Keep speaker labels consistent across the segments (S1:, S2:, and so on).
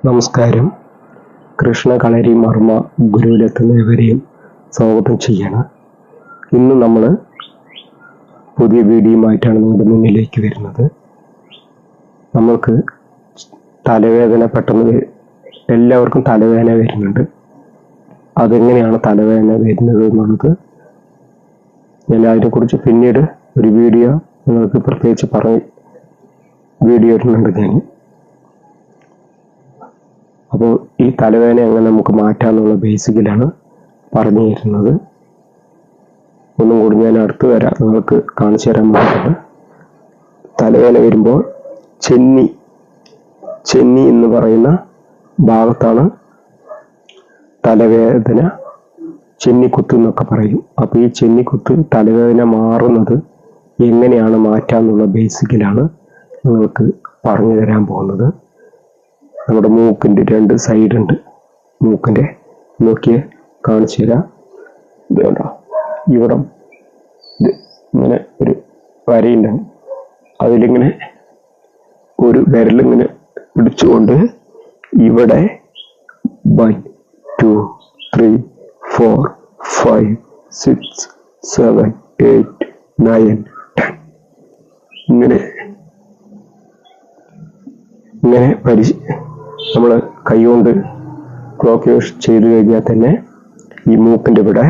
S1: നമസ്കാരം. കൃഷ്ണ കളരി മർമ്മ ഗുരുവിലെത്തുന്നവരെയും സ്വാഗതം ചെയ്യണം. ഇന്ന് നമ്മൾ പുതിയ വീഡിയോയുമായിട്ടാണ് നിങ്ങളുടെ മുന്നിലേക്ക് വരുന്നത്. നമ്മൾക്ക് തലവേദന പെട്ടെന്ന് എല്ലാവർക്കും തലവേദന വരുന്നുണ്ട്. അതെങ്ങനെയാണ് തലവേദന വരുന്നത് എന്നുള്ളത് ഞാൻ അതിനെക്കുറിച്ച് പിന്നീട് ഒരു വീഡിയോ നിങ്ങൾക്ക് പ്രത്യേകിച്ച് വീഡിയോ ഇടുന്നുണ്ട് ഞാൻ. അപ്പോൾ ഈ തലവേദന എങ്ങനെ നമുക്ക് മാറ്റാമെന്നുള്ള ബേസിക്കിലാണ് പറഞ്ഞു തരുന്നത്. ഒന്നും കൂടി ഞാൻ അടുത്ത് വരാം, നിങ്ങൾക്ക് കാണിച്ചു തരാൻ വേണ്ടിയിട്ടാണ്. തലവേദന വരുമ്പോൾ ചെന്നി എന്ന് പറയുന്ന ഭാഗത്താണ് തലവേദന, ചെന്നിക്കുത്ത് എന്നൊക്കെ പറയും. അപ്പോൾ ഈ ചെന്നിക്കുത്ത് തലവേദന മാറുന്നത് എങ്ങനെയാണ് മാറ്റാമെന്നുള്ള ബേസിക്കിലാണ് നിങ്ങൾക്ക് പറഞ്ഞു തരാൻ പോകുന്നത്. നമ്മുടെ മൂക്കിൻ്റെ 2 സൈഡുണ്ട്. മൂക്കിൻ്റെ നോക്കിയേ, കാണിച്ചു തരാം. ഇത് കണ്ടോ, ഇവിടെ ഇത് ഇങ്ങനെ ഒരു വരയുണ്ടാകും. അതിലിങ്ങനെ ഒരു വിരലിങ്ങനെ പിടിച്ചുകൊണ്ട് ഇവിടെ 1 2 3 4 5 6 7 8 9 10 ഇങ്ങനെ നമ്മൾ കൈകൊണ്ട് ക്ലോക്ക് വാഷ് ചെയ്ത് കഴിഞ്ഞാൽ തന്നെ ഈ മൂക്കിൻ്റെ ഇവിടെ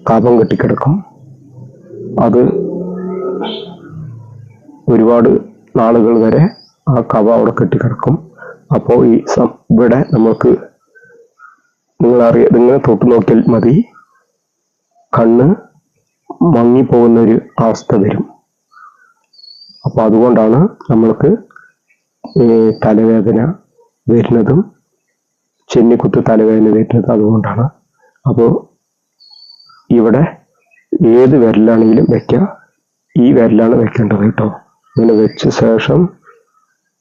S1: കഫം കെട്ടിക്കിടക്കും. അത് ഒരുപാട് നാളുകൾ വരെ ആ കഫം അവിടെ കെട്ടിക്കിടക്കും. അപ്പോൾ ഈ ഇവിടെ നമുക്ക് നിങ്ങളിങ്ങനെ തൊട്ട് നോക്കിയാൽ മതി, കണ്ണ് മങ്ങിപ്പോകുന്നൊരു അവസ്ഥ വരും. അപ്പോൾ അതുകൊണ്ടാണ് നമ്മൾക്ക് തലവേദന വരുന്നതും ചെന്നിക്കുത്ത് തലവേദന വരുന്നത് അതുകൊണ്ടാണ്. അപ്പോൾ ഇവിടെ ഏത് വിരലാണെങ്കിലും വെക്കുക, ഈ വിരലാണ് വെക്കേണ്ടത് കേട്ടോ. ഇങ്ങനെ വെച്ച ശേഷം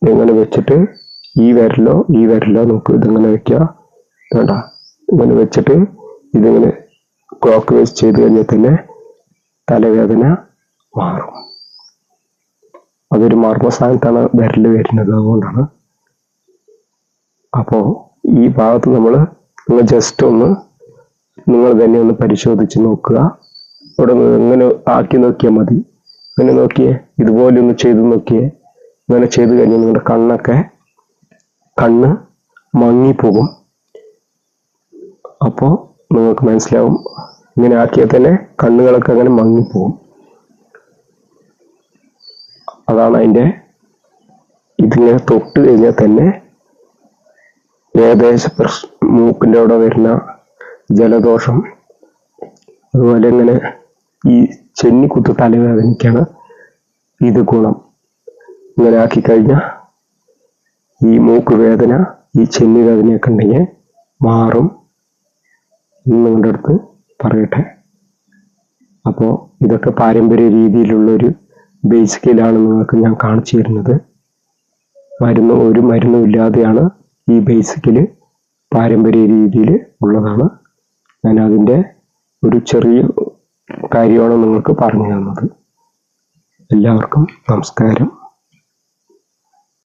S1: ഇങ്ങനെ വെച്ചിട്ട് ഈ വിരലോ നോക്ക്, ഇതിങ്ങനെ വെക്കുക. വേണ്ട, ഇങ്ങനെ വെച്ചിട്ട് ഇതിങ്ങനെ ക്ലോക്ക് വൈസ് ചെയ്ത് കഴിഞ്ഞാൽ തന്നെ തലവേദന മാറും. അതൊരു മർമ്മസ്ഥാനത്താണ് വിരൽ വരുന്നത്, അതുകൊണ്ടാണ്. അപ്പോൾ ഈ ഭാഗത്ത് നിങ്ങൾ ജസ്റ്റ് നിങ്ങൾ തന്നെ ഒന്ന് പരിശോധിച്ച് നോക്കുക. ഇവിടെ ഇങ്ങനെ ആക്കി നോക്കിയാൽ മതി. ഇങ്ങനെ നോക്കിയേ, ഇതുപോലെ ഒന്ന് ചെയ്ത് നോക്കിയേ. ഇങ്ങനെ ചെയ്ത് കഴിഞ്ഞാൽ നിങ്ങളുടെ കണ്ണ് മങ്ങിപ്പോകും. അപ്പോൾ നിങ്ങൾക്ക് മനസ്സിലാവും, ഇങ്ങനെ ആക്കിയാൽ തന്നെ കണ്ണുകളൊക്കെ അങ്ങനെ മങ്ങിപ്പോകും. അതാണ് അതിൻ്റെ. ഇതിങ്ങനെ തൊട്ട് കഴിഞ്ഞാൽ തന്നെ ഏകദേശം മൂക്കിൻ്റെ അവിടെ വരുന്ന ജലദോഷം, അതുപോലെ ഇങ്ങനെ ഈ ചെന്നിക്കുത്ത് തലവേദനയ്ക്കാണ് ഇത് ഗുണം. ഇങ്ങനെ ആക്കി കഴിഞ്ഞാൽ ഈ മൂക്ക് വേദന, ഈ ചെന്നി വേദനയൊക്കെ ഉണ്ടെങ്കിൽ മാറും എന്ന് നിങ്ങളുടെ അടുത്ത് പറയട്ടെ. അപ്പോൾ ഇതൊക്കെ പാരമ്പര്യ രീതിയിലുള്ളൊരു ബേസിക്കലാണ് നിങ്ങൾക്ക് ഞാൻ കാണിച്ചു തരുന്നത്. ഒരു മരുന്നും ഇല്ലാതെയാണ് ഈ ബേസിക്കല്, പാരമ്പര്യ രീതിയിൽ ഉള്ളതാണ്. ഞാൻ അതിൻ്റെ ഒരു ചെറിയ കാര്യമാണ് നിങ്ങൾക്ക് പറഞ്ഞു തന്നത്. എല്ലാവർക്കും നമസ്കാരം.